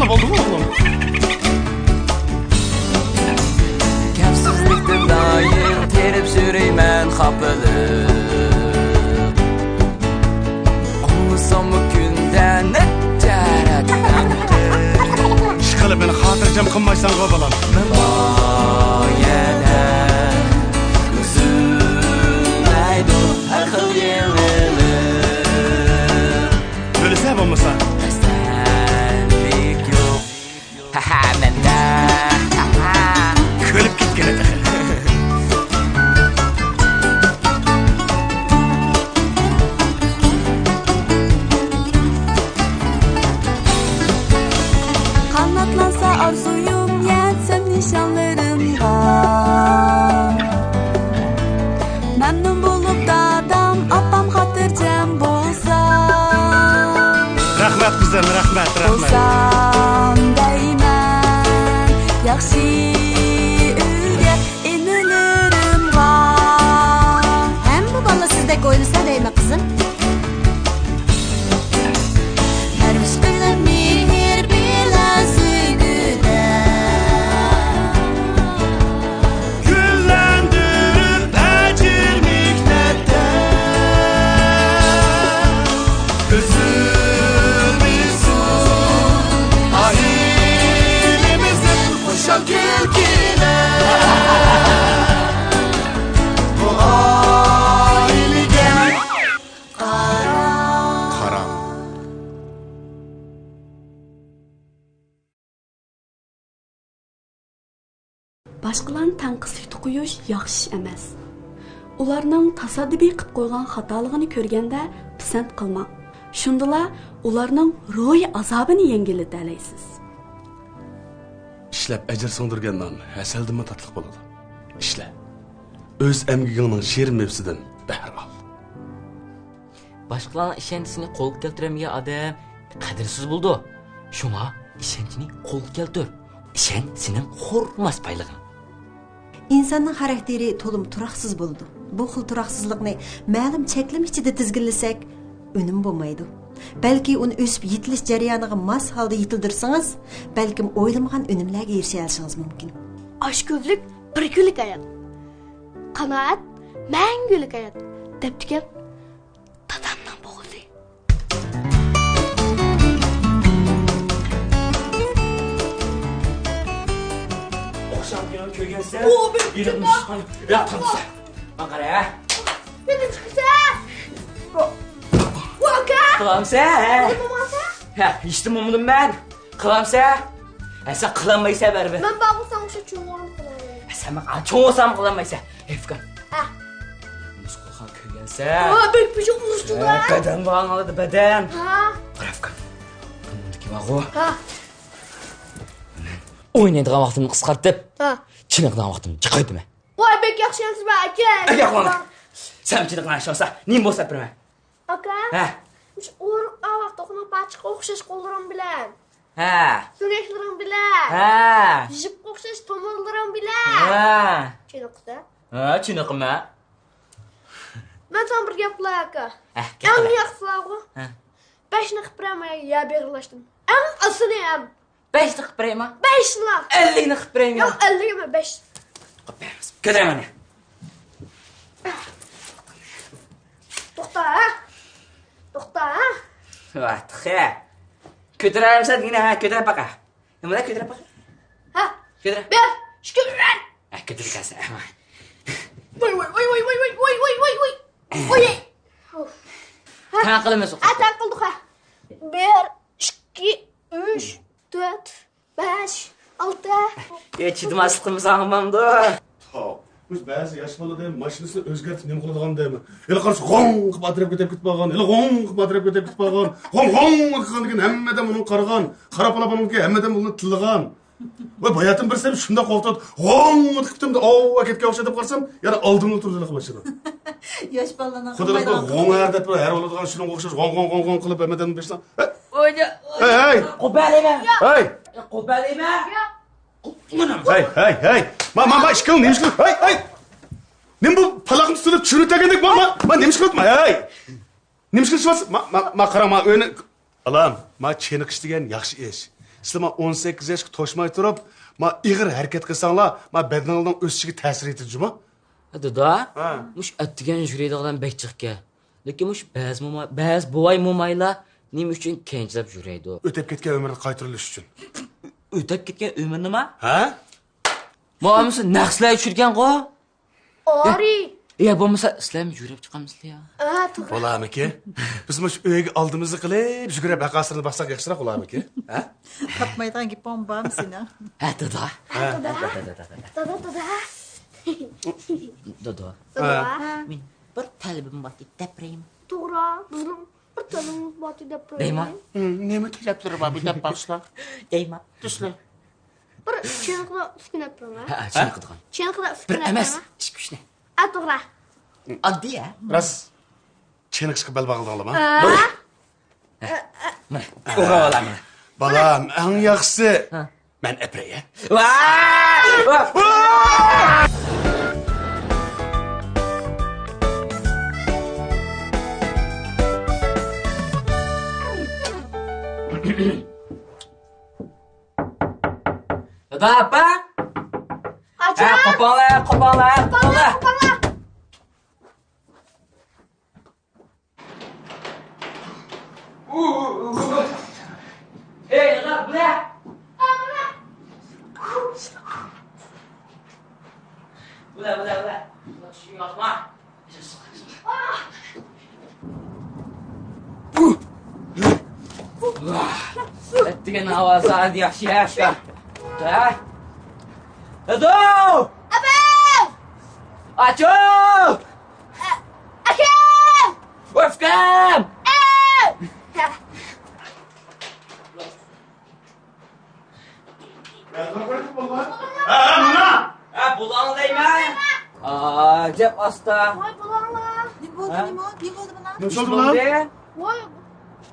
oldu mu oğlum? Kapsızlıkta daim terip süreymen kapılı. Olmasam bu günden ne teraktan Şıkalı beni hatırcam kılmaysan kovalam. Ben bayede üzülmeydu her kıl yenilir. Böyle sebep olmasa. Senlik yok. Haha mende. Kölüp gitken ete. Kanatlansa arzuyum yetsem nişanlarımda. Memnun bulup dadam apam hatırcam bolsa. Rahmet kızım, rahmet. Bolsam deymen yaxşı ülge inilirim var. Hem bu bala sizdek oynasa deyme kızım. Her üstüne mihir bilen sügüde. Güllendirip ecir miktepte. Üzülmüşsün ailemizin kuşak ilkine. Bu ailege karam. Başqalarını tanqislikda qo'yish yaxshi emas. Ularning tasaddubiy qilib qo'ygan xatoligini ko'rganda pisand qilmang. Shundala ularning ruhiy azobini yengillata olasiz. İşlep ecir sığdırgandan haseldimi tatlık boladı. İşle. Öz emgiginin şirin mevsiden behr al. Başqalarning ishonchini qo'lga keltirmagan odam qadrsiz bo'ldi. Shunga ishonchini qo'lga keltir. Ishonch sening hurmas paylig'ing. İnsanın xarakteri tolum turaqsız buldu. Bu xil turaqsızlıqni ma'lum cheklim ichida tizginlasak, önüm bo'lmaydi. Belki onu ösüp yetilish jarayoniga mos holda yetildirsangiz, balkim o'ylamagan önümlarga erisha olishingiz mumkin. Aşközlük bir günlük hayat. Kanaat mengülük hayat. Deptiken dadamdan boğuldu. Oxşamdan köygənsə. Oo, bir yürümüş. Ya tanısa. Bak araya. Beni çıksa. Vaka. Kılamsa. Ha, içtim umudum ben. Kılamsa. Sen kılamaysa ver be. Ben babusam şu çuvalım kılayım. Sen bak çoğu olsam kılamaysa. Efkan. Ha. Muskulhan köygənsə. Aa, büyük bir şey vuruştu da. Beden bağın aladı beden. Ha. Efkan. Bunundaki bak o. Ha. Oynaydığı vaxtımı qısqartıp. Ha. Çınıqdan vaxtımı çıqaydım. Vay bek yakşansız be ake. Yaklanı. Sen çınıqdan aşağısa. Neyim bolsa birime. Aka. Ha. Şu oruk avaq toxunap açıq oxşaş qollarım bilen. Ha. Süreşlerim bilen. Ha. Jip oxşaş tomurlarım bilen. Ha. Çınıqda. Ha, çınıqıma. Ben sana bir gap qilay aka. Gap En qilay. yaxşısı o. Ha. 5 nıq premaya ya berlaşdım. En asını hem. 5 nıq prema. 5 nıq. 50 nıq prema. Yok 50 mi 5. Qopayamız. Götürəm onu. Toxta ha. Toxta ha. Artıq ya. Götürərəmsən yine ha, götürə baqa. Amma da götürə baqa. Ha. Götürə. Ber. Şükür ver. Ha, götürə gəlsə. Vay vay vay vay vay vay vay vay vay vay. Oy. Kana qılmaz o. Atan qıldık ha. 1 2 3 4 5 6. Çidmaslıqımız ağmandı. Biz bazı yaş baladayım, maşinasını özgertip nem kıladigan deymi. Ele qarşı gong qıp atrap ketip gitpagan, ele gong qıp atrap ketip gitpagan. Gong qıqan degen hemmeden bunu qaragan, qarap alabanınki hemmeden bunu tilligan. Ve bayatın bir sebebi şunda qoltat, gong tıkıptım da o aketke oxşatып qarsam, yana aldımda turduliq başladı. Yosh balalarga Xudolik gong ardep her oladigan şunun oxşaş gong qilib hemmeden bersam. Oyna. Hey. Qobalema. Hey. Qobalema. Hey. Ma işkil neymiş kılıp? Hey. Nem bu palakın tutup çürü tegendik ma neymiş kılıp? Hey. Neymiş kılıp? Ma karama öyle. Alam, ma çenik iştigen yaxşı iş. Sizlar 18 yaşga to'shmay turib, ma ig'ir harakat qilsanglar, ma badaningizning o'sishiga ta'sir etadi-mi? Dada, mush attigan yuradigan bekchiqqa. Lekin mush ba'zi buvay mo'maylar nima uchun kenjlab yuraydi? O'tib ketgan umrni qaytarilish uchun. O'tib ketgan umr nima? Ha? Mo'amisi naqslar tushirgan-ku. Ori. Ya bo'lmasa islam yurib chiqamizlar ya. To'g'ri. Bo'lamiki? Biz mush uyga oldimizni qilib, yugurib baqasini baqsak yaxshiroq bo'lamiki? Ha? Tapmaydigan gapim bormi seni? Ha, dada. Dada. Dada. Men bir talabim bor deb gapiraymi? To'g'ri. Bizning bir tanimiz bor deb Deyman. Nima tilab turib bu deb baqishlar? Deyman. Tuslar. Bir cheniqni ustiga turma. Ha, chiqadigan. Cheniqni Bir ustiga. emas, ish kuchni. To'g'ri. Oddiy ya. Ras cheniqishga bel bag'ildinglarmi? Mana, o'g'ra olaman. Balam, eng yaxshisi men apraya. Dada apa? Qo'pollar. Ey, dada, bula. Bula. Shu yoqma. Attigan ovozi hadi yaxshi. Da. Dado! Aba! Acho! Aka! Wolfgang! Bulan deyman. Jab asta. Voy bo'langlar. Ne bo'ldi buna? Nima bo'ldi? Voy,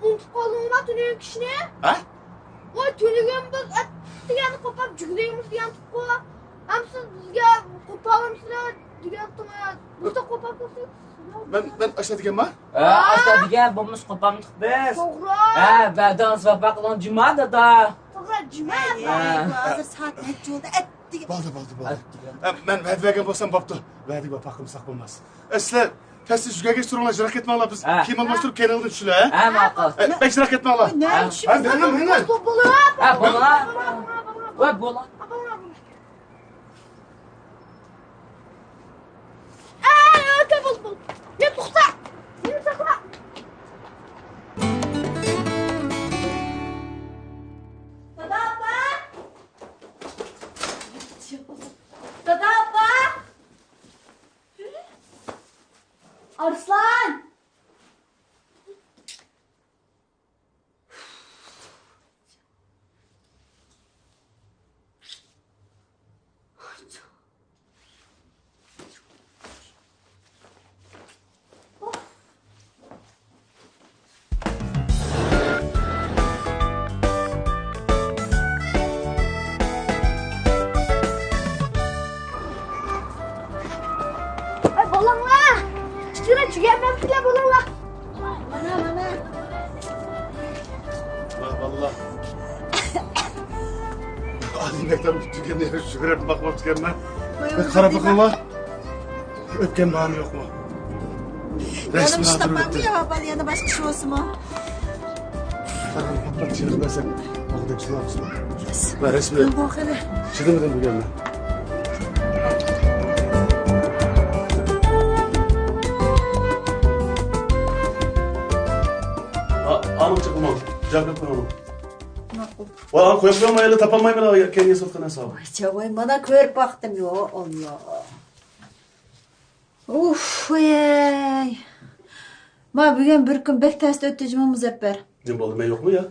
unutib qoldinglar tuning kishini. Ha? Voy, tunigan biz atdigani qo'pab jugdaymiz degan tuqqo. Ham siz bizga qo'pamsizlar degan tuqqo. Bizda qo'pab qo'ysiz. Ben aşağı dikenma. Asta degan bo'lmiz qopamiz biz. To'g'ri. Ba'dan sabah qilgan juma dada. To'g'ri, juma. Hozir soat necha bo'ldi? Atdiga. Baldı. Ben verdiğim bolsam baptı. Verdik bap hakkım sak olmaz. Sizler testi şuraya geç durumlar jirak etmeğinler biz. Kim almıştırıp kenarını düşüle Ha, ma'qul. Ben jirak etmeğinler. Ne işimiz var? Ben. To'p bo'lib. Ha, bo'lar. Voy, bo'lar. Bul. Ne to'xta. Meni saqla. Dada apa? Arslan. Bolanglar. Şuna tükenmemişler bolanglar. Mana. Vallahi. Ali mektabı tükenmeye şükür bakmak tükenme. Kara bakınlar. Öpken bağım yok mu? Yanım işte bak ya bal yana başka şey olsun mu? Bak çığır ben sen. Okuduk şunu yapsın. Ben resmi. Bak hele. Çıdımıdan bu gelme. Alım çıkmam. Cevap yapamam. Valla koyup mayla tapamayla kendine satkan hesabı. Ay çavay bana kör baktım yo olmuyor. Uf ey. Ma bugün bir gün bek test ötücümümüz hep Ne oldu ben yok mu ya?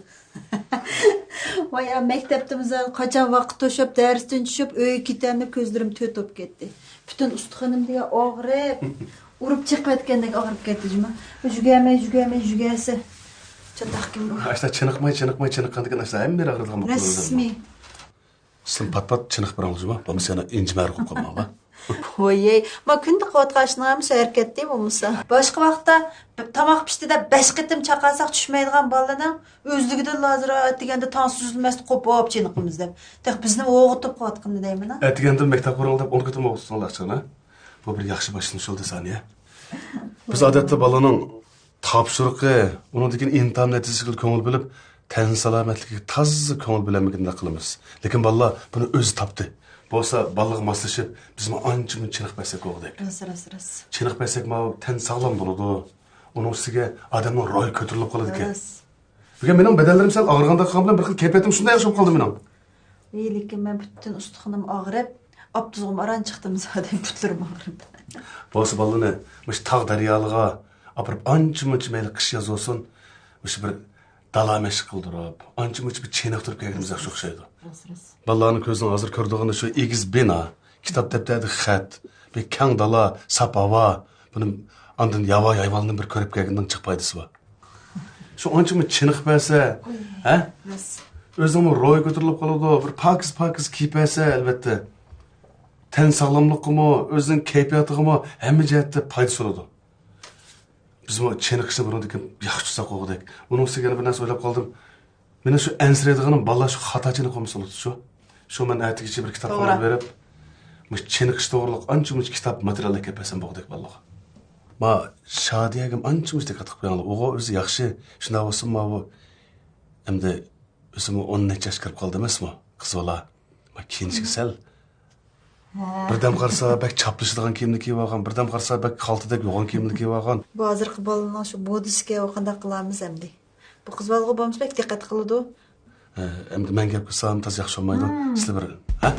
Vay ya mekteptimizde kaçan vakit toşup dersten düşüp öyle kitemde gözlerim tötüp gitti. Bütün ustahanım diye ağrıp urup çıkıp etkendek ağrıp gitti cuma. Jügesi. Çatak kim bu? İşte çınıkkan diken işte hem bir ağrıdan mı? Resmi. Sizin pat çınık bir anlıcı mı? Bana sana incimer koyma ama. Voy, ma күнді қуатқашынағымыз әркет дейм olmasa. Başka vaqtda tamaq piştide 5 qitim çaqasaq düşmeydigan balaның özlügüden lazıra degende tansız üzülmesini qopop çeniqimiz deb. Tek bizni oğutup qatqındı deymin ha. Әтігенді мектеп құрыңыз деп 10 күтім оқытсыңlar ақшаны. Бұл бір яқшы başlangıç oldu saniye. Biz adetте баланың topshiriqi, onun degan imtihon natijasiga ko'ngil bilib, tan salomatligiga toza ko'ngil bilanmaganda qilamiz. Lekin bolalar buni o'zi topdi. Bo'lsa bolalarga moslashib, biz ancha-muncha chiniq bersak o'g'dak. Ras. Chiniq bersak tan sog'lom bo'ladi. Uning ustiga odamning ro'yi ko'tarilib qoladi ekan. Bugun mening badallarim sal og'irganda qolgan bilan bir xil kayfiyatim shunday yaxshi bo'lib qoldi mening. Lekin men bütün ustixonim og'rib, optuzg'im aran chiqdim zaten putlarim og'rib. Bo'lsa bolalarni mush tog' daryolarga apırıp ancha-muncha mayli qish yoz olsin, o'sha bir dala mashq qildirib, ancha-muncha bir cheniqtirib kelganimiz yaxshi o'xshaydi. Bolalarni ko'zning hozir ko'rdig'ini shu egiz bino, kitob daftarda xat, bir kang dala, sap havo, buni ondan yavo hayvonni bir ko'rib kelgandan chiq foydasi bor. Shu ancha-muncha cheniqib bersa, ha? O'zingning ro'yi ko'tarilib qoladi, bir pokiz kiyib bersa albatta. Tan sog'lomligimi, o'zining kayfiyatigimi hamma jihatda foydasi bo'ladi. Biz bu cheniqishni burundikin yaxshi tutsak o'g'dak. Uning ustiga bir narsa o'ylab qoldim. Meni shu ansiraydiganim bolalar shu xato cheniqolmasa bo'ladi shu. Shu men aytigicha bir kitob olib berib, bu cheniqish to'g'riliq ancha-muncha kitob material kelib bersam bo'g'dak bolalarga. Ma Shadiyagim ancha-muncha diqqat qilib qo'yinglar. O'g'il o'zi yaxshi, shunday bo'lsa bu endi o'zim 10 necha yoshga kirib qoldi emasmi? Qiz bola. Ma keyinchi sal birdam qarasa bak chaplashadigan kiyimni kiyib olgan, birdam qarasa bak xaltadek yo'g'on kiyimni kiyib olgan. Bu hozirgi bolaning shu bodiskiga o'qanda qilamiz endi. Bu qiz bolaga bo'lmasa bak diqqat qiladi. Endi men gap qilsam tez yaxshi olmaydi. Sizlar bir, ha?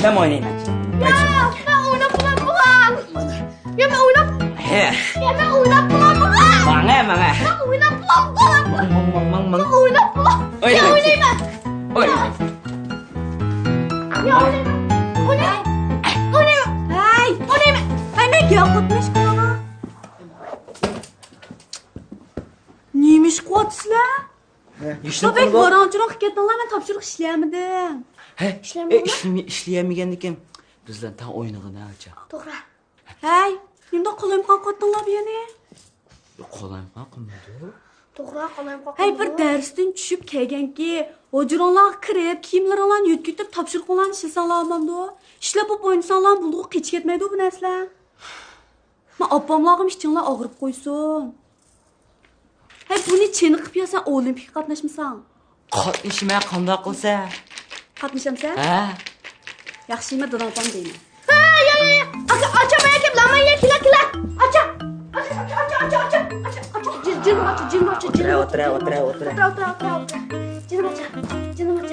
Ben oynayayım. Ya ben oynatmam bulan. Ya ben oynatmam. Ya ben oynatmam bulan. Bana. Ben oynatmam bulan. Mang. Ben oynatmam. Ya oynayayım ben. Oynayayım. Ya oynayayım. Oynayayım. Hey, Oynayayım. ay ne yapmış bana? Neymiş kuatsızlar? Tabii varancılık kettinler, ben tapşırık işleyemedim. He, işleyemeygendikim. Bizden tam oynadı ne alacak? Doğru. Hey, nimde kolayım kalkattinler beni? Kolayım kalkmadı. Doğru kalayım kalkın. Hey bir dersten düşüp kelgenki, hocaranlar kirip, kiyimlerini yütkütüp tapşırık olan işlesanlar da. İşlep bu oynasanlar bulduğu hiç ketmeydi bu nesler. Ma abamlarım işçinler ağırıp koysun. Hey bunu çeniqip ya sen olimpik katnaşmısan? Katnışmaya qanday qilsa? Katnaşam sen? Ha? Yaxşıyma dadamdan deyman. Ya. Açamaya kim lan? Ya kila. Aça. Canım aç. Otur. Canım aç.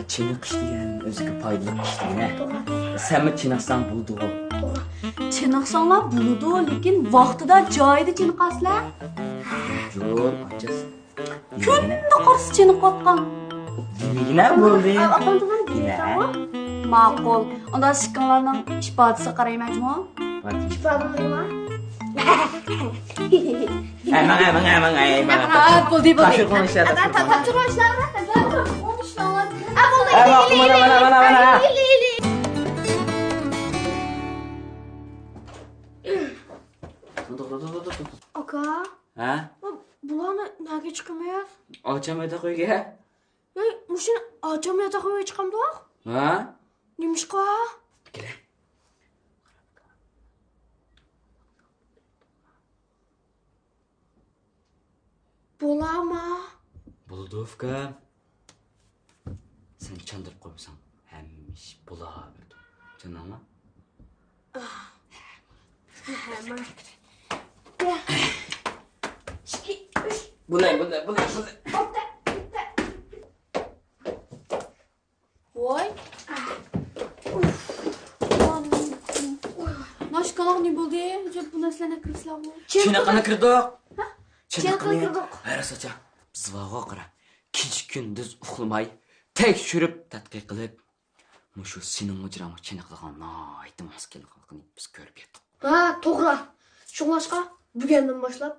Çeniq işleyen özgü paydalı işleyen. Sen mi çeniqsan buldu o? Çeniqsanlar buludu, lekin vaqtida joyida çeniqaslar. Yo'q, açız. Kunda qarshi çeniqatgan. Yine buldu. Apamdan deysan. Ma'qul. Unda sikanlarning ifodasi qaraymanmi? İfadalıyım. Ha, buldu. Taşı konuşlar. Mana. Aka, Ha? bularni nega chiqmayapti? Açamaydı qo'yga. Ya, mushuni ochamay qo'yib chiqamdoq. Ha? Nimishqa? Kela. Bo'lama. Buldovka. Sen chandırıp qo'ysan, hamish bo'laverdi. Tushundingmi? Ya. 2 3 Bunday. Hoppa. Salak ne bo'ldi? Jep bu narsalarni kirsizlar bu. Chinaqana kirdik. Chinaqana kirdik. Arasacha. Biz vaga qara. Kech kunduz uxlamay, tekshirib tadqiq qilib, mushu sening o'jramga chinaqagan aytdim maskelligini biz ko'rib yetdik. Ha, to'g'ri. Shunlashqa bugundan boshlab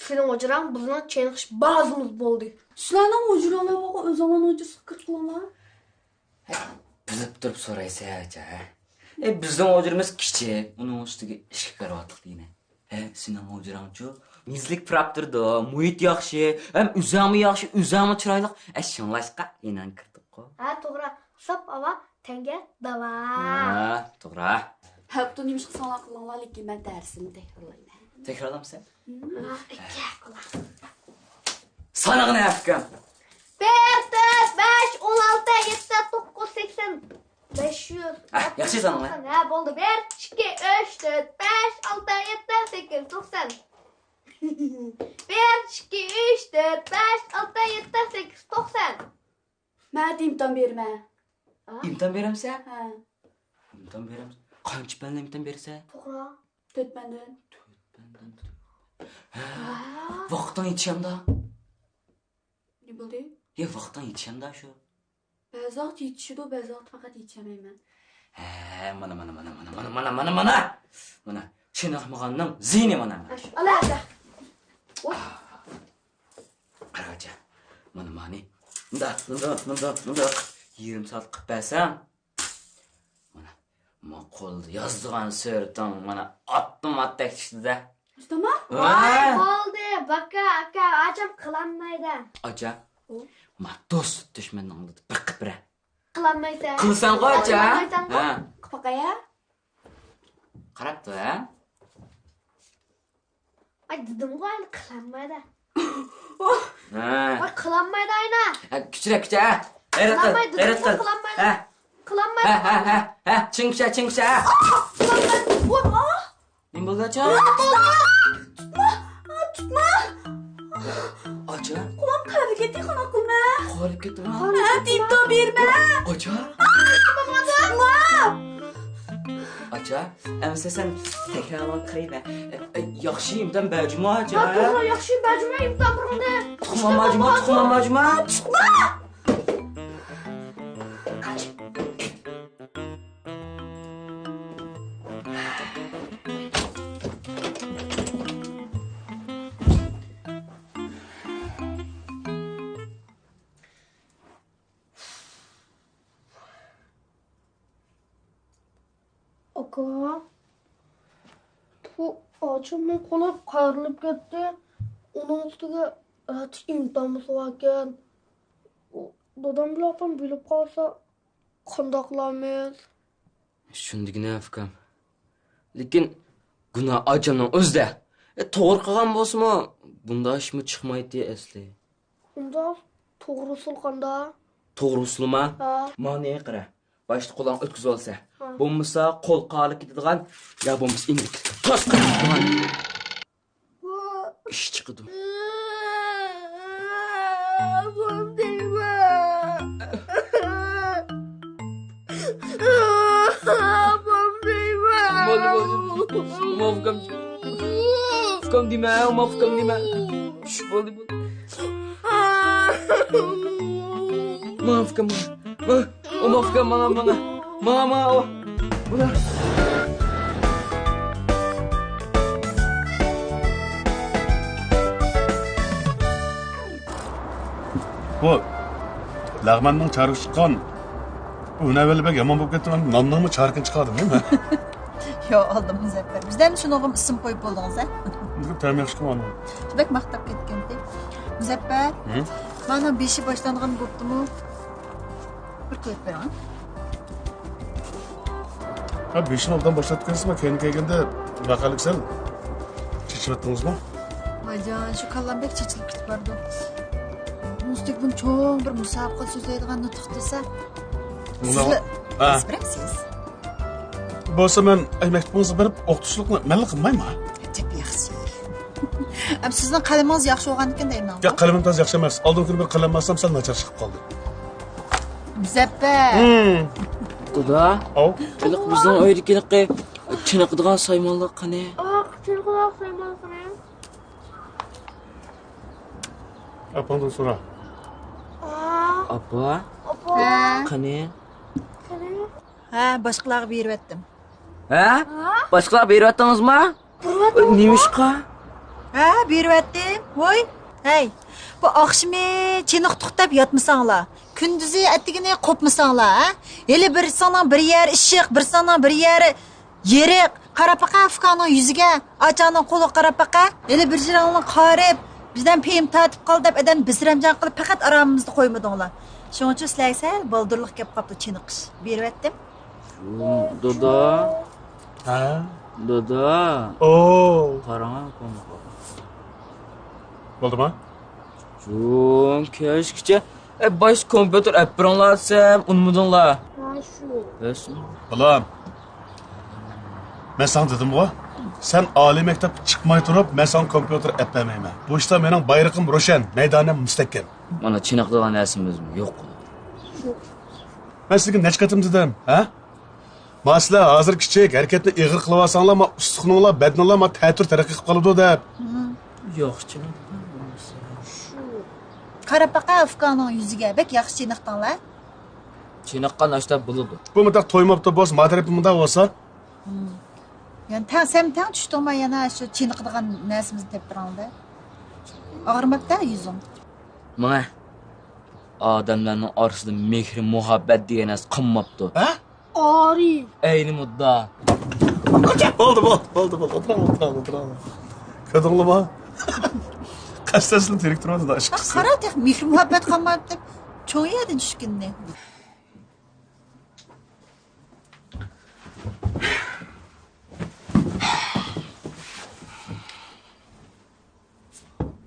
sening o'jrang bizning cheniqish bazamiz bo'ldi. Sizlarning o'jroqlarga o'zamon o'jisi qilinglar. Bilib turib so'raysa-cha. Bizning o'jrimiz kichik, uning ustiga ishga kiryaptik deyman. Sening o'jrangchi mizlik praptirdi, muhit yaxshi, ham uzami yaxshi, uzami chiroyli. Shunlashqa inan kirdik-ku. Ha, to'g'ri. Sop ava tanga dava. Ha, to'g'ri. Hatto nimish qilsanglar qilinglar, lekin men darsimni takrorlayman. Takrorlamsan? Ha, Sanag'ini yapkam. 1, 4, 5, 16, 7, 9, 80, 500. Yaxshi sanag'ini. Ha, bo'ldi. 1, 2, 3, 4, 5, 6, 7, 8, 90. 1, 2, 3, 4, 5, 6, 7, 8, 90. Men imtihon berma. İmtihan beramsan? Ha, İmtihan beramiz. Qancha panda imtihan bersa? To'g'ri. 4 bandan. Vaqtdan yetishanda. Ne bo'ldi? Vaqtdan yetishanda shu. Ba'zi vaqt yetishadi, ba'zi vaqt faqat yetishmayman. Mana. Chiniqmaganning zini mana. Alada. Qaracha. Mana mani. Bunda 20 soat qilib bersam. Mana qo'lda yozdigan so'rtam mana atdim tushdi-da. Ustama? Voy, bo'ldi. Baka, aka, ajab qilinmaydi. Acha. Ma do'st dushmanni oldida bir qipra. Qilinmaydi. Qilsan qo'ycha. Ha. Qipaqaya? Qarabdi, ha? Ay, dedim-ku, ayni qilinmaydi. Ha. Voy, qilinmaydi ayni. Kuchra. Qilinmaydi. Ha. Qilinmaydi. Ha. Chingcha. Nima bo'ldi, acha? Tutma. Acha. Qo'lim qarib ketdi, xona qilma. Qolib ketdimi? Ha, imtihon berma. Acha. Acha, amsa sen takrorlab qarayma. Yaxshi imtihon bajmo acha. To'g'ri, yaxshi bajma imtihon birinda. Tuxum majma. Aka. Bu acımın qo'li qayrilib ketdi. Uning ustiga imtihonimiz bor ekan. Dadam bilan opam bilib qolsa qanday qilamiz? Shundigina fikrim. Lekin gunoh ajamning o'zida. To'g'ri qilgan bo'lsa-mu, bunday ishmi chiqmaydi asli. Unda to'g'ri usul qanday? To'g'ri usulmi? Ha. Mani qara. Boshda qo'ldan o'tkazib olsa, bo'lmasa qo'l qolib ketadigan, yo bo'lmasa indik. Tosh qiladigan. Ish chiqdi. Fukam dima. Shu bo'ldi. Maafkan mana. Mama. Buna. Bu lag'manning charigi chiqqan. Unavvalbek yomon bo'lib ketdi. Nonningmi charigini chiqardim, deymi? Yo, oldim Muzaffar. Bizdan shunog'im ism qo'yib bo'ldingiz, a? Tam yaxshi qilmadim. Bek maqtab ketganda. Muzaffar, mana beshi boshlangan bo'ptimi? Bir qo'yib beraman. Ha, 5 yildan boshlatgansizmi? Keyin kelganda vaqaliksan. Chichivatdingizmi? Voyjon, shu Kallambek chechilib ketib bordi. Mustik bun cho'ng bir musobaqa so'zlaydigan nutq desa. Sizlar bilasiz. Bo'lsa men maktabimizga berib o'qitishlikni menlik qilmayman. Jep yaxshi. Am sizning qalamingiz yaxshi bo'lgandan deyman. Ya qalamim toz yaxshi emas. Oldin kuni bir qalam olsam sal nachar chiqib qoldi. Muzaffar. Xudo. Ov. Iliq bizning uydagilik Chiniqdigan saymonlar qani? Çırgılar saymalısın. Apandan sonra. Apa? Qani? Ha, boshqalarga berib etdim. Ha? Boshqalar beryaptingizmi? Nemishqa? Ha, berib etdim. Voy. Hey, bu oqshimi chiniq to'xtab yotmasanglar, kunduzi atigini qopmasanglar, ha? Hele bir sana bir yer ishiq, bir sana bir yer yeriq, qarab baqa Afqonning yuziga, achaning qo'li qarab baqa. Hele bir jirangni qarib, bizdan peyim tatib qol deb adam bizramjon qilib faqat aramimizni qo'ymadinglar. Shuning uchun sizlarga sal boldurliq kelib qopdi chiniqish. Berib etdim. Dodo. Ha? Dodo. Oo. Qarang, Bo'ldimi? Jun, keşke baş kompüter app'ranlarsam unutmadinglar. Şu. Ulan. Men sana dedim bu. Sen oliy maktab chiqmay turib, men sana kompüter app'lamayman. Bu ishda mening bayrog'im ro'shan, maydonim mustahkam. Mana chiniqdigan narsamizmi? Yo'q. Men sizga necha qatim dedim, ha? Masla hozir kichik harakatni ig'ir qilib olsanglar, ma ustuxuninglar, badninglar ma ta'tir taraqqiy qilib qoladi deb. Yo'q, chinik. Qarab baqa Afqonning yuziga, bek yaxshi chiniqdinglar. Chiniqqan ashta bo'ladi. Bu mudaq to'ymabdi bo's, madrapi mundaq bo'lsa. Yani sen düştüğüme yana şu çiğniqdigan nesimizni tep turangda. Ağırmakta yüzüm. Mana odamlarning orasida mehr, muhabbat degan narsa qolmabdi. Ha? Ari. Ayni mudda. Oldu. O'tirang. Ko'rdingmi? Qasdasini terik turadi da aşkısı. Qara tek mehr muhabbat qolmayapti deb cho'ng yerdan tushkunni.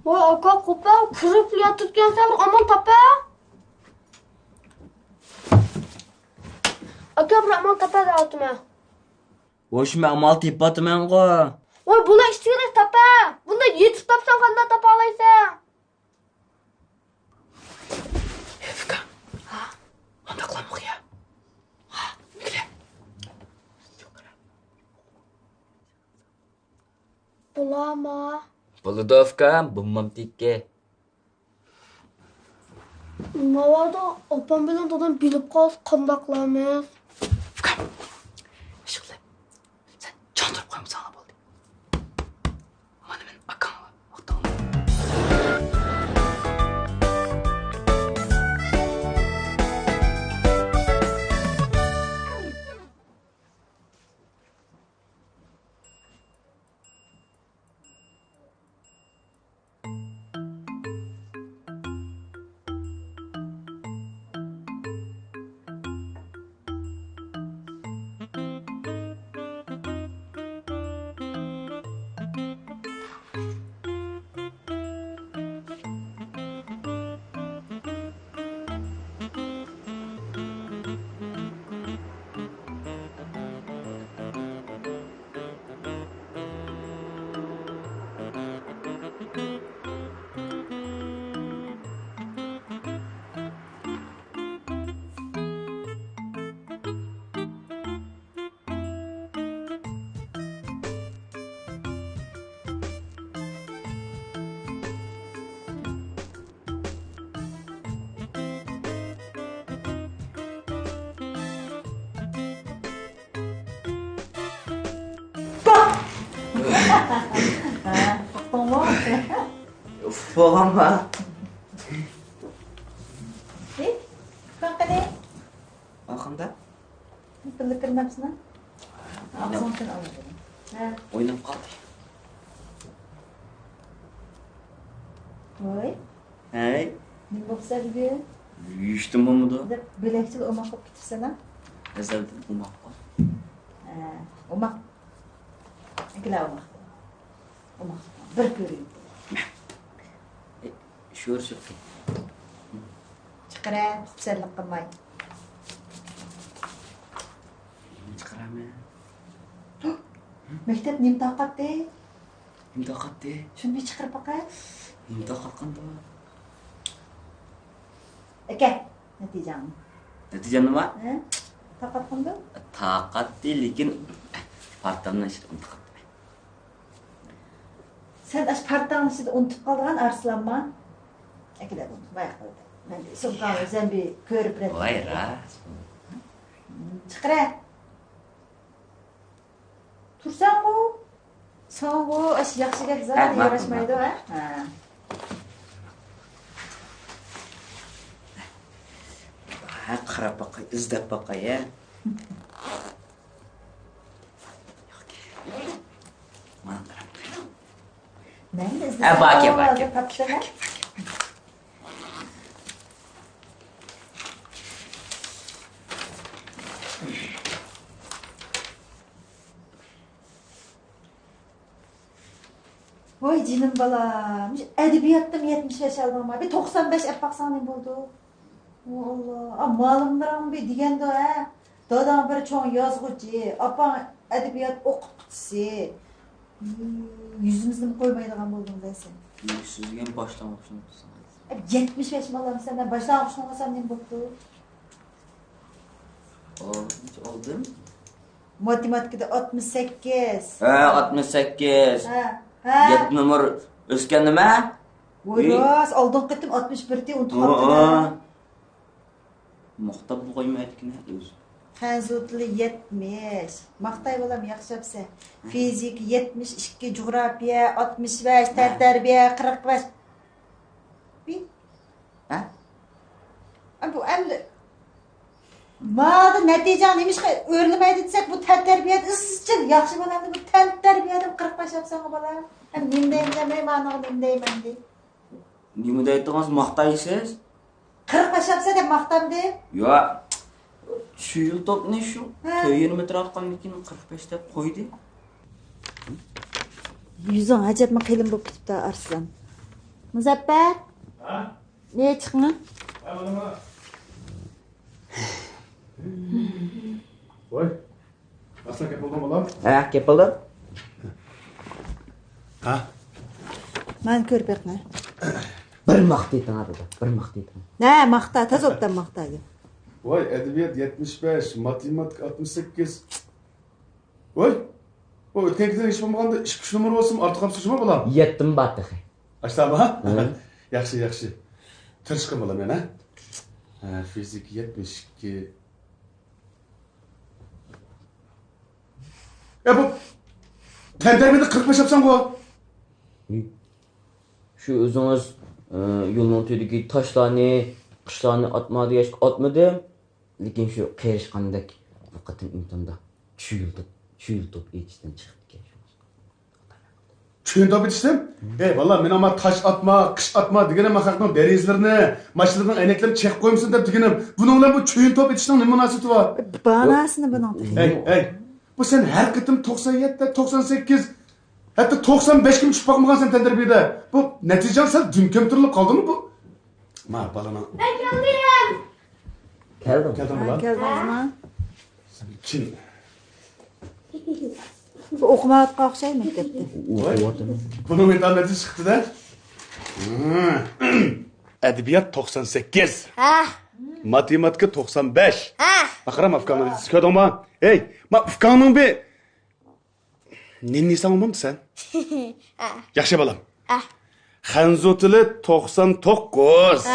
Voy aka ko'pa kirib yotibgansan, omon topa. Aka bir omon topa da'atma. Voshma amal tepatman-ku. Voy buni ishtiras topa. Bunda yetib topsan qanday topa olaysan? Efka. Ha? Anda qilamiq ya. Ha, kela. Bulama. Buludovka, bulmam tekka. Mavada opam bilan dadam bilib qolsa qanday qilamiz? Ishqilib. Sen chondirib qo'ymsan bo'ldi. Mana men akam vaqtim. Ufalama. Qanqada? Aqında Qilib kirmabsizmi? Ağzını aladım. Ha. o'ynab qoldi. Voy. Hey, Ne bo'lsa bugun? yishtim bo'lmadi. Deb bilakchiga o'maq qilib ketibsan ha? Azaldan o'maq qol. Ha, o'maq. Ikala o'maq. O'maq. Bir ko'ring. Sho'rshib. Chiqara, pisarlik qilmay. Chiqaraman. Maktab nim taqatdi? Imtihonda Shuni chiqarib baqa. imtihon qildi. Aka, natijam. Natija nima? Ha? Taqat qildi? Taqatdi, lekin Partamdan işte unuttum. Sen aş partağın içinde unutup kaldığın Arslanma. Ekide unutmay kaldı. Ben de soğuktan özen bir körüp ret. Vay ra. Çıkıra. Tursan bu. Sana bu aş yaxşı gel zaten Ha, yaraşmaydı ha. Ha, qarab baqay, izlab baqay ya. Mana qarab. Ben de izledim. Ha, bak. Kapsana. Vay canım balam. Edebiyatım 70 yaş aldım ama bir 95 epaksan ne buldu? Allah. Malımlarım bir diyen de ha. Dadan bir çoğun yazgıcı. Apan edebiyat okutçusu. Yüzümüzde mi koymaydıgan buldum dersin? Yüzsüzgen başlamışsın. 75 balam senden başlamışsın olmasam ne buldu? Oldu mu? Matematikte 68. Ha, 68. Ha. 7 numar o'sgan nima? Voyros, oldin qitim 61 te unutib qoldim. Maqtab qo'ymaydikmi o'zi. Hanzutli 70. Maqtay bolam yaxshapsa. Fizik 72, coğrafya 65, tarbiya 45. Bir. Ha? Bu endi Mağda netican neymiş ki öğrenmeyi desek bu tarbiyat ısıtçıl. Yaxşı bolamdı bu tarbiyadım 45 yapsana bala. Hem nimdeyim demeyim anam nimdeyim endi. Nima deytdingiz maqtaysiz? 45 yapsa deb maqtamdı. Yo. Shu yil topni shu 20 atqanlikin 45 deb qo'ydi. Yüzün acayip mi kıyılım bu kitapta Arslan? Muzaffer? Ha? Neye çıkma? Ha, bana. Voy. Aslan kapıldım balam. Ha, kepildi. Ha? Ben körpekme. Bir maqtaytın abi, bir maqtaytın. Ne maqta, tez optan maqtaydı. Voy, edebiyat 75, matematik 68. Voy. O o'tgan ketgan ish bo'lmaganda 2 numar bo'lsin, ortiq ham sujma balam. Yettim batdi. Ashlami? Yaxshi. Tirishqin balam yana. Ha, fizik 72. Bu tenderbiyada 45 yapsan bu. Shu o'zingiz yo'lning o'tidagi toshlarni, qushlarni otma degash otmadim. Lekin shu qerishqandek bu qatim imtihonda chuyultib etishdan chiqdi ekan. Chuyun top etishdim. Valla men ama taş atma, qish atma deganim haqning derizlarini, mashinalarning aynaklarni chekib qo'ymsin deb deganim. Buning bilan bu chuyun top etishning nima munosabati bor? Banasini buning. Hey. Bu sen her qitim 97, 98, hatta 95 kim chiqib boqmagansan tenderbiyada. Bu natijan sen dunkim turilib qoldimi bu? Ma balana. Ben geldim. Keldim bular. Geldingizmi? Kim? Bu o'qimayotgan o'xshaydi maktabda. Bunun interneti chiqdi-da. Edebiyat 98. Ha. Matematika 95. Ha. Akram afkanı sıkıyordum ha. Hey, ma afkanın bir... Ninni sanmam sen? Yaxşı balam. Hanzu tili 99.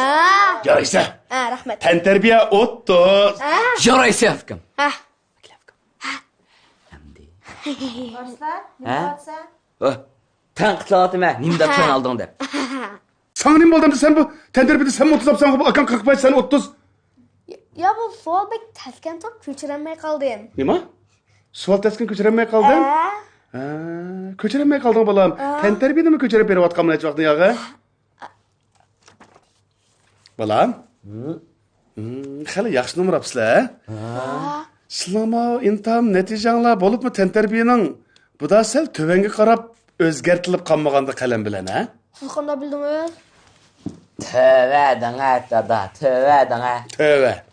Yaraysa. Rahmet. Tenterbiye 30. Yaraysa afkam. Ha. Arslan, Ha? nima qilsan? Tanqitlatyma, nimda tan olding deb. Sana nim oldum sen bu tenterbiyede sen 30 yapsan bu akan 45 sen 30. Ya bu sol bek taskan top köçüremey kaldım. Nima? Sual teskin köçüremeye kaldın? Köçüremeye kaldın balam. Tenterbiyede mi köçürüp berip atkamın hiç vaktin yağı? Balam? Hali yaxshi numar yapsizlar, ha? Sizlarma intam netijanlar bo'libmi tenterbiyening bu da sel tövenge qarab o'zgartilib qolmaganda qalam bilan, ha? Siz qanday bildiniz? Tövbe dana dada, tövbe dana. Tövbe.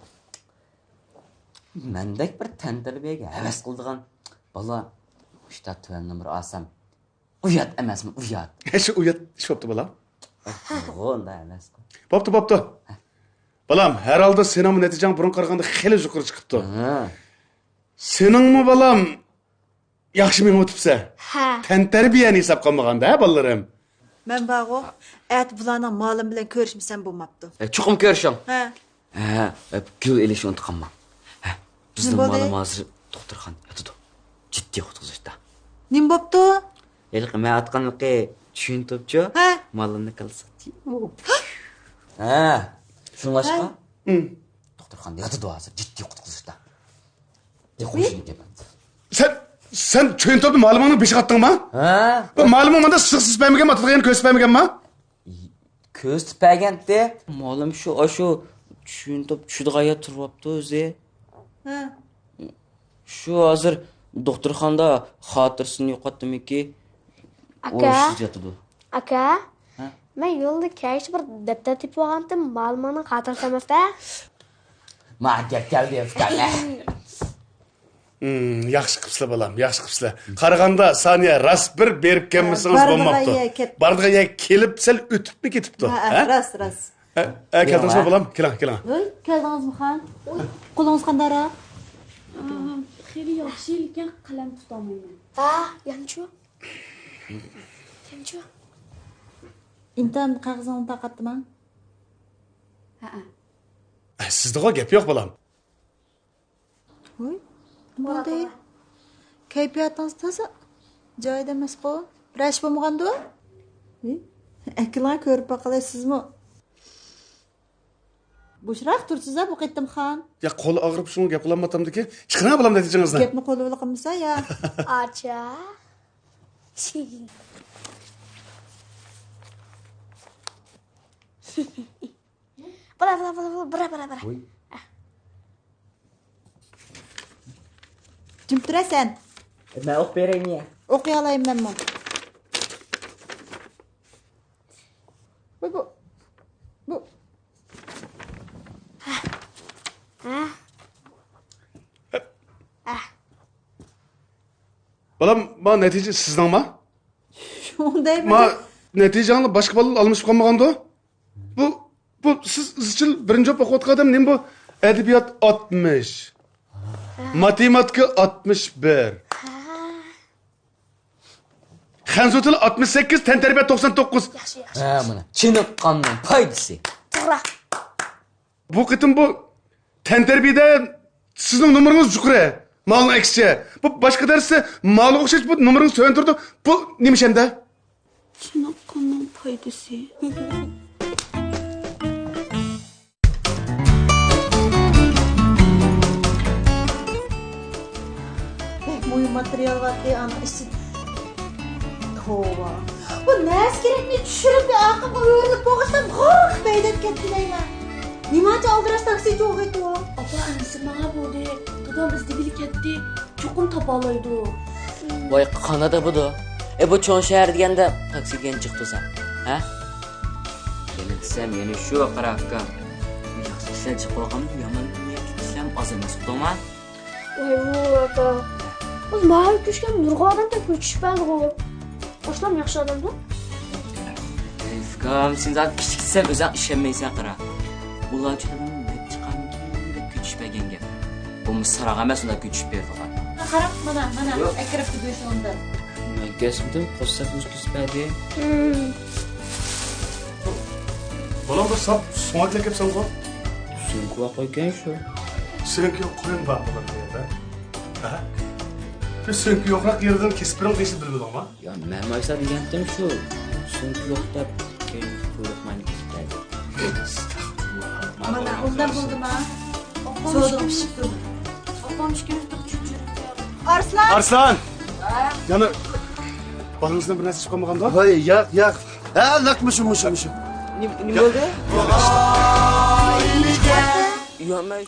Mendek bir tenterbiyega havas qildigan bola işte tövbe numar olsam. Uyat emasmi, uyat. Şu uyat ish bo'pti balam. Onda emas. Bo'pti. Balam, herhalde senin netijan burun qaraganda xeli yuqori chiqibdi. Seningmi balam Yaxshi men o'tibsa. Ha. Tantarbiyani hisob qilmaganda, bolalarım. Men bag'o, at bularning molim bilan ko'rishmasam bo'lmabdi. Chuqum ko'rishing. Ha. Gül elishi unutqanman. Bizning bo'ldi? molim hozir doktorxon yotidi. Jiddiy qutqizishda. Nim bo'pti? Elqi men aytganlikni tushunibchi? Ha. Molimni qilsa. Shunlashqa? Doktorxonda yotidi hozir jiddiy qutqizishda. Qo'shini kepaman. Sen cho'ntobni ma'lumotni beshiga attingmi? Bu ma'lumot menda sig'siz paymaganmi, atilgan ko'z paymaganmi? Ko'z tipaganda molim shu tushunib tushdig'aya turibdi o'zi. Ha. Shu hozir doktorxonada xotirasini yo'qotdimiki? Aka. Yotidi. Aka. Men yo'lda kayish bir daftar tepib olgandim, ma'lumotni xotirasi emasda. Men gap keldi fikirla. Yaxshi qilibsizlar bolam, yaxshi qilibsizlar. Qaraganda saniya ras bir berib kelmasangiz bo'lmabdi. Bardiga kelib sal o'tibmi ketibdi, ha? Ras. Keldingizmi bolam? Keling. Voy, keldingizmi xon? Qo'lingiz qandaroq? Xeyli yaxshi ekan, qalam tutolmayman. Yanchu. Intan qog'ozini taqatdimi? Sizda gap yo'q bolam. Voy, bo'ldi. Kayfiyatingiz toza. Joyida emas-ku. Rash bo'lmagandi? Aklan ko'rib baqalasizmi? Bo'shroq tursiz-a bu qaytdim xon. Ya qo'li og'rib shuni gap qilmatamdiki, chiqina bolam natijangizni. Gapni qo'li bilan qilmasa ya. Acha. Bra. Jim turasan. Men o'q beraymi? O'qiy olayman men. Bu. Bolam, bu natija sizningmi? Shundaymi? Ma natijani boshqa bolalar olmishib qolmagandi? Bu siz izchil birinchi o'qiyotgan odam nima bu? Adabiyot 60. Matematika 61. Xanzu tili 68, tantarbiya 99. Yaxshi. Mana chiniqqanning foydasi. To'g'ri. Bu qitim bu tantarbiyada sizning nomeringiz yuqori. Ma'lum aksicha. Bu boshqa darsda ma'lum o'xshash bu nomeringiz to'g'ri turdi. Bu nima shanda? Chiniqqanning foydasi. Mo'yin material vardı ana işi. Tova. Bu näs kerakni tushirib aqlga o'rnib qo'yishdan qo'rq paydat ketdilaylar. Nimacha aldirash taksi yo'q edi o. Opa, anisi menga bo'ldi. Dadam bizga bil ketdi. Cho'qim topolaydi. Voy qanada budu. Bu cho'ng shahar deganda taksiga chiqdisan, ha? Kelisam yana shu qarafga. Yaxshi ishlar chiqib qolgan, yomon ishlar oz emas, to'g'mi? Voy aka. Biz mahal ko'chgan nurg'odan da ko'chishpadi-ku. Boshlam yaxshi odamda. Fikam, sen zaten kichiksan, o'zing ishonmaysan qara. Ularchidan chiqqanki ko'chishpagan gap. Bu misraq emas, unda ko'chib berdilar. Qarab, mana akirib turishonda. Men gasmdim, qo'ssaq o'zkisbadi. Bolam bu sap so'ngga kelib sanqo. Sen ku qo'ygan shu. Senki qo'yim bor bu yerda. Ha? Senki yo'qroq yerdan kesib biram deysiz bilmadingmi? Ya men maysa degandim shu. Sen yo'q deb keyin ko'ribman ketdi. Mana undan bo'ldimi? So'dim pishib turdi. Opam shikayat qilib Arslan! Yana balangizdan bir narsa chiqib qolmaganda? Voy, yo'q. Ha, naqmishim. Nima bo'ldi? Yo, men